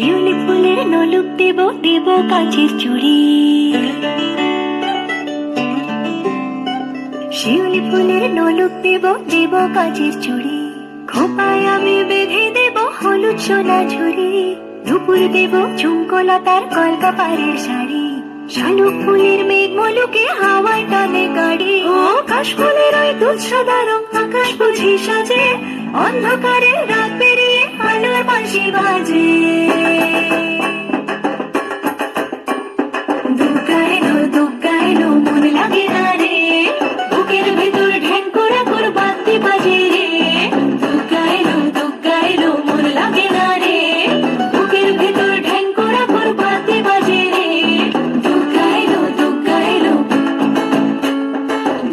শিউলি ফুলের নলুক দেব দেব কাচের চুড়ি, শিউলি ফুলের নলুক দেব দেব কাচের চুড়ি, খোপায় আমি বেঁধে দেব হলুদ সোনা ঝুড়ি, দুপুর দেব ঝুমকোলতার কলকাপাড়ের শাড়ি, শালুক ফুলের মেঘ মলুকে হাওয়ায় টানে গাড়ি, ও কাশ ফুলের ওই দুধ সাদা রং আকাশ বুঝি সাজে, অন্ধকারে রাত পেরিয়ে আলোর বাঁশি বাজে। দুর্গা এলো দুর্গা এলো মন লাগে না রে, বুকের ভেতর ঢ্যাং করা কর বাদ্যি বাজে রে। দুর্গা এলো মন লাগে না রে, বুকের ভেতর ঢ্যাং করা কর বাদ্যি বাজে রে। দুর্গা এলো দুর্গা এলো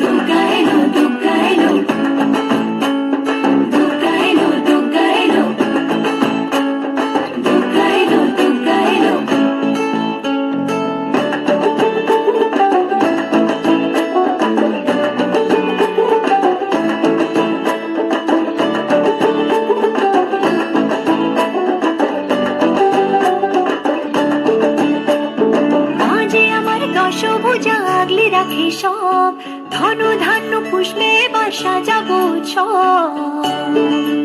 দুর্গা এলো দুর্গা এলো দুর্গা এলো দুর্গা এলো দুর্গা এলো দুর্গা এলো। মাঝে আমার দশভুজা আগলে রাখে সব, ধন ধান্য পুষলে বা সাজাবো সব।